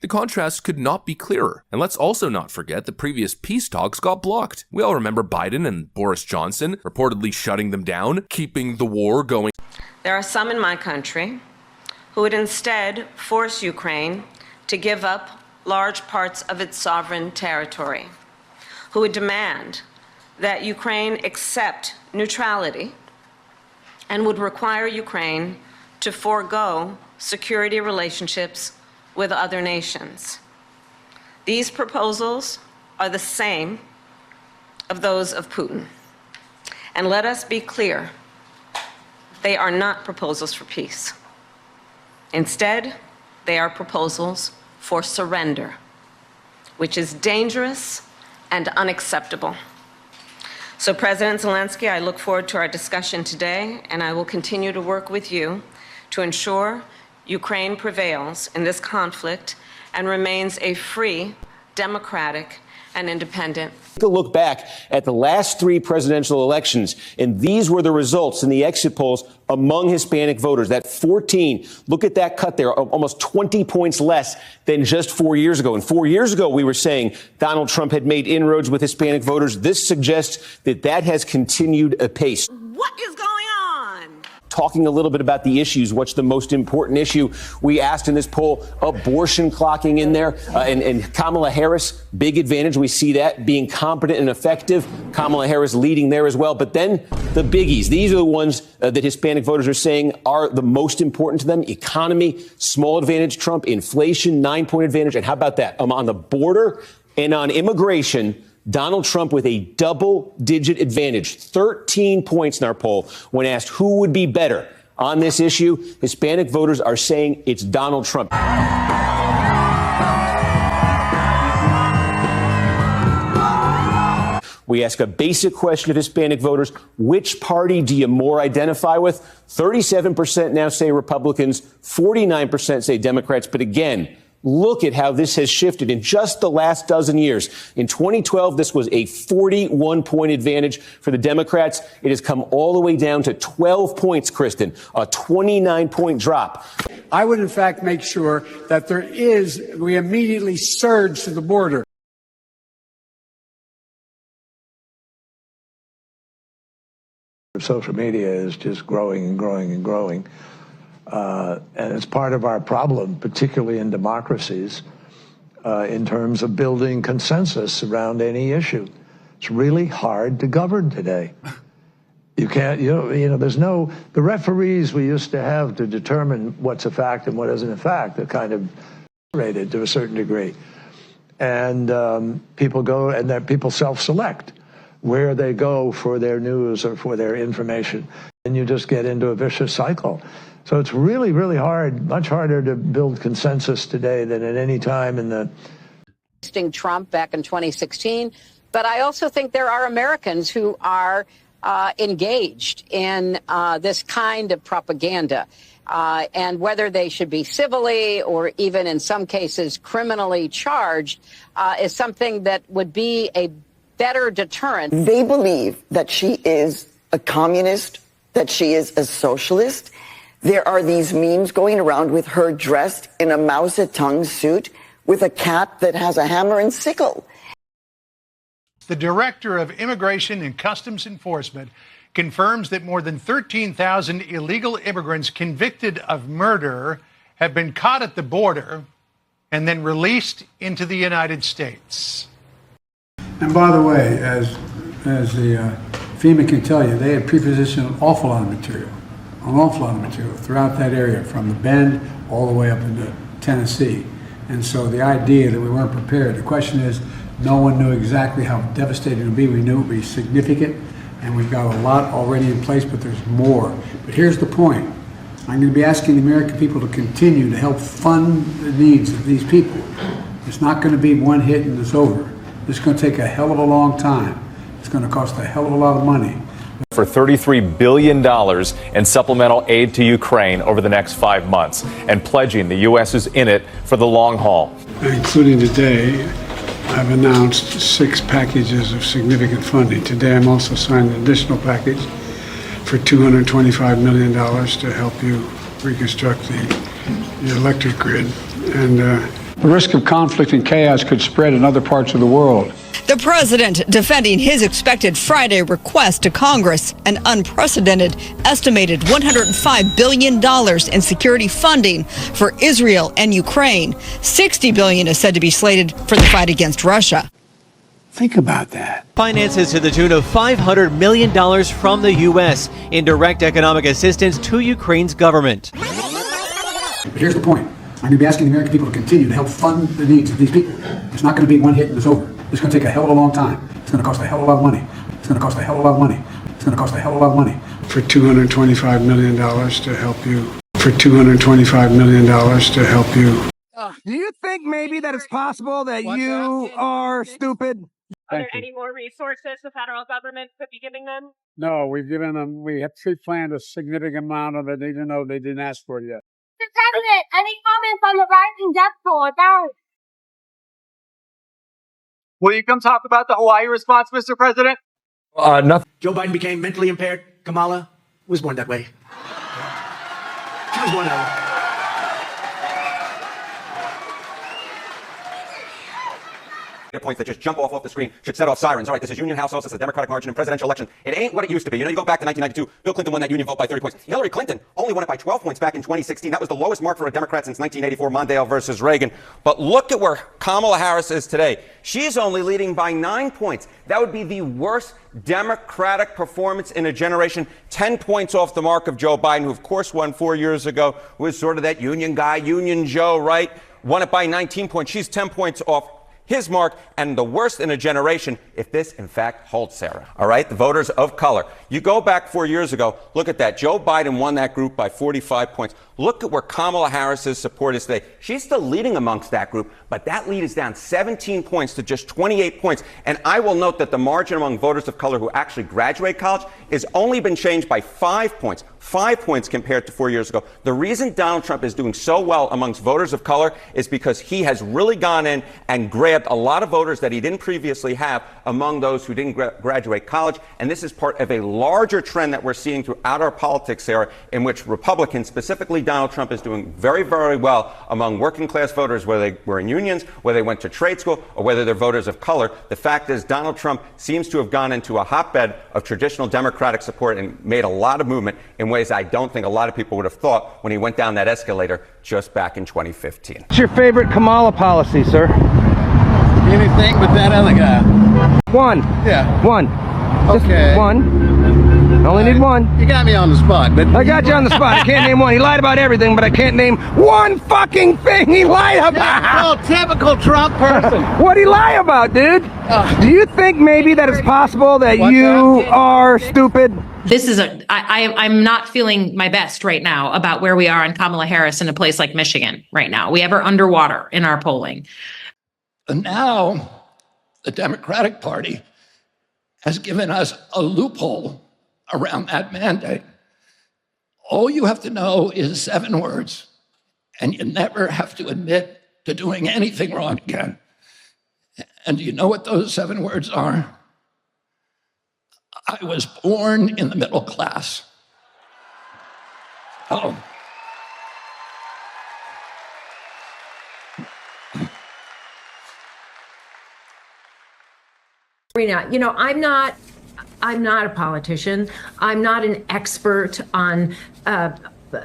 The contrast could not be clearer. And let's also not forget that previous peace talks got blocked. We all remember Biden and Boris Johnson reportedly shutting them down, keeping the war going. There are some in my country who would instead force Ukraine to give up large parts of its sovereign territory, who would demand that Ukraine accept neutrality and would require Ukraine to forego security relationships with other nations. These proposals are the same of those of Putin. And let us be clear, they are not proposals for peace. Instead, they are proposals for surrender, which is dangerous and unacceptable. So, President Zelensky, I look forward to our discussion today, and I will continue to work with you to ensure Ukraine prevails in this conflict and remains a free, democratic, and independent. Take a look back at the last 3 presidential elections, and these were the results in the exit polls among Hispanic voters. That 14, look at that cut there, almost 20 points less than just 4 years ago. And 4 years ago, we were saying Donald Trump had made inroads with Hispanic voters. This suggests that that has continued apace. What is going on? Talking a little bit about the issues. What's the most important issue? We asked in this poll, abortion clocking in there, and Kamala Harris, big advantage. We see that being competent and effective. Kamala Harris leading there as well. But then the biggies. These are the ones that Hispanic voters are saying are the most important to them. Economy, small advantage, Trump, inflation, 9-point advantage. And how about that? On the border and on immigration, Donald Trump with a double-digit advantage, 13 points in our poll. When asked who would be better on this issue, Hispanic voters are saying it's Donald Trump. We ask a basic question of Hispanic voters, which party do you more identify with? 37% now say Republicans, 49% say Democrats. But again, look at how this has shifted in just the last dozen years. In 2012, this was a 41-point advantage for the Democrats. It has come all the way down to 12 points, Kristen, a 29-point drop. I would, in fact, make sure that we immediately surge to the border. Social media is just growing and growing and growing. And it's part of our problem, particularly in democracies, in terms of building consensus around any issue. It's really hard to govern today. You can't, there's no, the referees we used to have to determine what's a fact and what isn't a fact are kind of rated to a certain degree. And people go, and that people self-select where they go for their news or for their information. And you just get into a vicious cycle. So it's really, really hard, much harder to build consensus today than at any time in the... Trump back in 2016. But I also think there are Americans who are engaged in this kind of propaganda. And whether they should be civilly or even in some cases criminally charged is something that would be a better deterrent. They believe that she is a communist, that she is a socialist. There are these memes going around with her dressed in a Mao Zedong suit with a cat that has a hammer and sickle. The Director of Immigration and Customs Enforcement confirms that more than 13,000 illegal immigrants convicted of murder have been caught at the border and then released into the United States. And by the way, as the FEMA can tell you, they had pre-positioned an awful lot of material throughout that area, from the Bend all the way up into Tennessee. And so the idea that we weren't prepared, the question is, no one knew exactly how devastating it would be. We knew it would be significant, and we've got a lot already in place, but there's more. But here's the point. I'm going to be asking the American people to continue to help fund the needs of these people. It's not going to be one hit and it's over. It's going to take a hell of a long time. It's going to cost a hell of a lot of money. For $33 billion in supplemental aid to Ukraine over the next 5 months, and pledging the U.S. is in it for the long haul. Including today, I've announced 6 packages of significant funding. Today, I'm also signing an additional package for $225 million to help you reconstruct the electric grid. And The risk of conflict and chaos could spread in other parts of the world. The president defending his expected Friday request to Congress, an unprecedented estimated $105 billion in security funding for Israel and Ukraine. $60 billion is said to be slated for the fight against Russia. Think about that. Finances to the tune of $500 million from the U.S. in direct economic assistance to Ukraine's government. But here's the point. I'm going to be asking the American people to continue to help fund the needs of these people. It's not going to be one hit and it's over. It's going to take a hell of a long time. It's going to cost a hell of a lot of money. It's going to cost a hell of a lot of money. It's going to cost a hell of a lot of money. For $225 million to help you. For $225 million to help you. Do you think maybe that it's possible that you are stupid? Are there any more resources the federal government could be giving them? No, we've given them, we have pre-planned a significant amount of it, even though they didn't ask for it yet. Mr. President, any comments on the rising death toll? Will you come talk about the Hawaii response, Mr. President? Nothing. Joe Biden became mentally impaired. Kamala was born that way. She was born that way. Points that just jump off the screen should set off sirens. All right, this is Union House House. This is a Democratic margin in presidential election. It ain't what it used to be. You know, you go back to 1992. Bill Clinton won that Union vote by 30 points. Hillary Clinton only won it by 12 points back in 2016. That was the lowest mark for a Democrat since 1984, Mondale versus Reagan. But look at where Kamala Harris is today. She's only leading by 9 points. That would be the worst Democratic performance in a generation. 10 points off the mark of Joe Biden, who of course won 4 years ago, who was sort of that Union guy, Union Joe, right? Won it by 19 points. She's 10 points off his mark, and the worst in a generation if this, in fact, holds, Sarah. All right, the voters of color. You go back 4 years ago, look at that. Joe Biden won that group by 45 points. Look at where Kamala Harris's support is today. She's still leading amongst that group, but that lead is down 17 points to just 28 points. And I will note that the margin among voters of color who actually graduate college has only been changed by 5 points. 5 points compared to 4 years ago. The reason Donald Trump is doing so well amongst voters of color is because he has really gone in and grabbed a lot of voters that he didn't previously have among those who didn't graduate college. And this is part of a larger trend that we're seeing throughout our politics, Sarah, in which Republicans, specifically Donald Trump, is doing very, very well among working class voters, whether they were in unions, whether they went to trade school, or whether they're voters of color. The fact is Donald Trump seems to have gone into a hotbed of traditional Democratic support and made a lot of movement in ways I don't think a lot of people would have thought when he went down that escalator just back in 2015. What's your favorite Kamala policy, sir? Anything but that other guy. One. Yeah. One. Okay. Just one. I only need one. You got me on the spot, but I got you on the spot. I can't name one. He lied about everything, but I can't name one fucking thing he lied about. Typical Trump person. What'd he lie about, dude? Do you think maybe that it's possible that you are stupid? This is I'm not feeling my best right now about where we are on Kamala Harris in a place like Michigan right now. We have her underwater in our polling. And now the Democratic Party has given us a loophole around that mandate. All you have to know is 7 words, and you never have to admit to doing anything wrong again. And do you know what those 7 words are? I was born in the middle class. Oh. You know, I'm not a politician. I'm not an expert on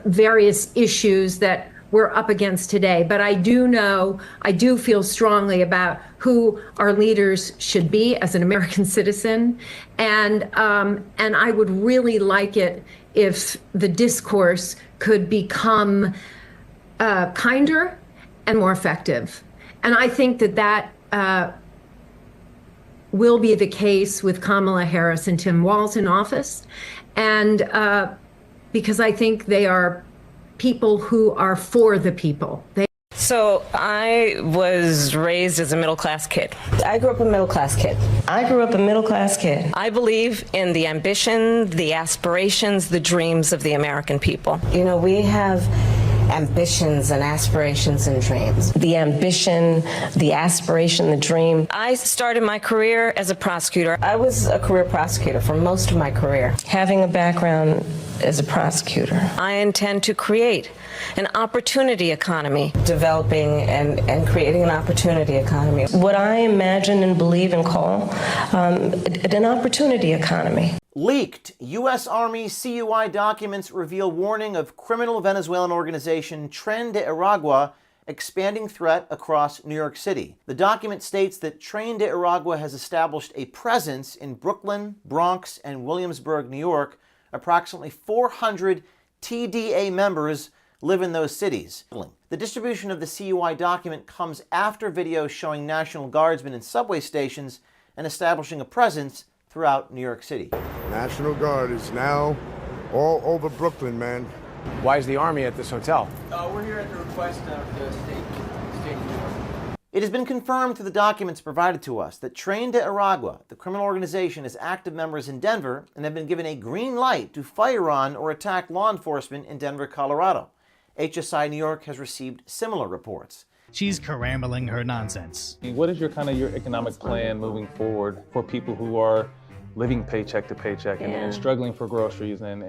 various issues that we're up against today, but I do feel strongly about who our leaders should be as an American citizen, and I would really like it if the discourse could become kinder and more effective, and I think that will be the case with Kamala Harris and Tim Walz in office, and because I think they are people who are for the people. So I was raised as a middle-class kid. I grew up a middle-class kid. I believe in the ambition, the aspirations, the dreams of the American people. You know, we have ambitions and aspirations and dreams. The ambition, the aspiration, the dream. I started my career as a prosecutor. I was a career prosecutor for most of my career. Having a background as a prosecutor, I intend to create an opportunity economy, developing and creating an opportunity economy. What I imagine and believe and call an opportunity economy. Leaked U.S. Army CUI documents reveal warning of criminal Venezuelan organization Tren de Aragua expanding threat across New York City. The document states that Tren de Aragua has established a presence in Brooklyn, Bronx, and Williamsburg, New York. Approximately 400 TDA members live in those cities. The distribution of the CUI document comes after videos showing National Guardsmen in subway stations and establishing a presence throughout New York City. National Guard is now all over Brooklyn, man. Why is the Army at this hotel? We're here at the request of the state. It has been confirmed through the documents provided to us that Tren de Aragua, the criminal organization, has active members in Denver and have been given a green light to fire on or attack law enforcement in Denver, Colorado. HSI New York has received similar reports. She's carambling her nonsense. What is your economic plan moving forward for people who are living paycheck to paycheck and struggling for groceries and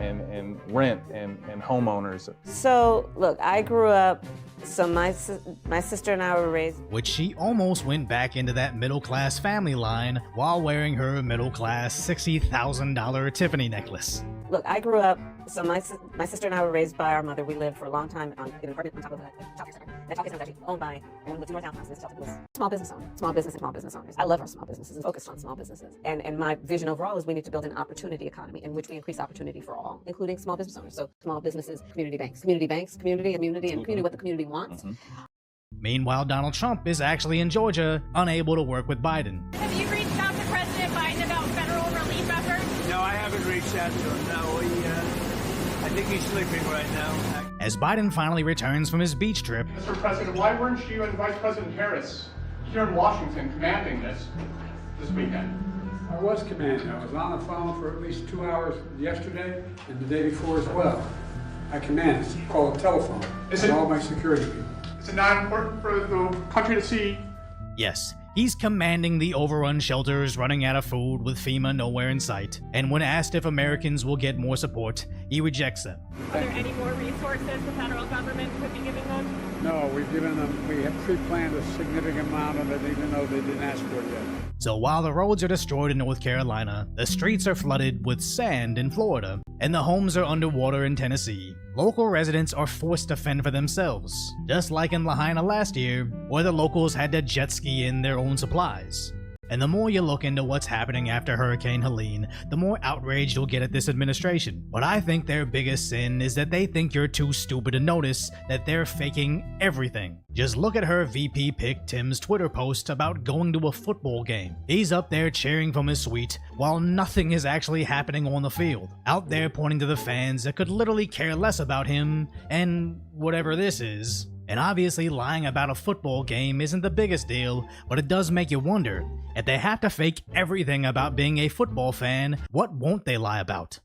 rent and homeowners? So, look, I grew up, so my sister and I were raised. Which she almost went back into that middle-class family line while wearing her middle-class $60,000 Tiffany necklace. Look, I grew up, so my sister and I were raised by our mother. We lived for a long time in an apartment on top of a childcare center. That childcare center was actually owned by a woman with 2 more townhouses. Childcare was small business owners, small business owners. I love our small businesses and focused on small businesses. And my vision overall is we need to build an opportunity economy in which we increase opportunity for all, including small business owners. So small businesses, community, and community, what the community wants. Meanwhile, Donald Trump is actually in Georgia, unable to work with Biden. Have you reached out to President Biden about federal relief efforts? No, I haven't reached out to him. No, I think he's sleeping right now. As Biden finally returns from his beach trip. Mr. President, why weren't you and Vice President Harris here in Washington commanding this weekend? I was commanding. I was on the phone for at least 2 hours yesterday and the day before as well. I command. It's called a telephone. And all my security people. Is it not important for the country to see? Yes, he's commanding the overrun shelters running out of food with FEMA nowhere in sight. And when asked if Americans will get more support, he rejects them. Are there any more resources the federal government could be giving them? No, we have pre-planned a significant amount of it, even though they didn't ask for it yet. So while the roads are destroyed in North Carolina, the streets are flooded with sand in Florida, and the homes are underwater in Tennessee, local residents are forced to fend for themselves, just like in Lahaina last year, where the locals had to jet ski in their own supplies. And the more you look into what's happening after Hurricane Helene, the more outraged you'll get at this administration. But I think their biggest sin is that they think you're too stupid to notice that they're faking everything. Just look at her VP pick Tim's Twitter post about going to a football game. He's up there cheering from his suite while nothing is actually happening on the field. Out there pointing to the fans that could literally care less about him and whatever this is. And obviously lying about a football game isn't the biggest deal, but it does make you wonder, if they have to fake everything about being a football fan, what won't they lie about?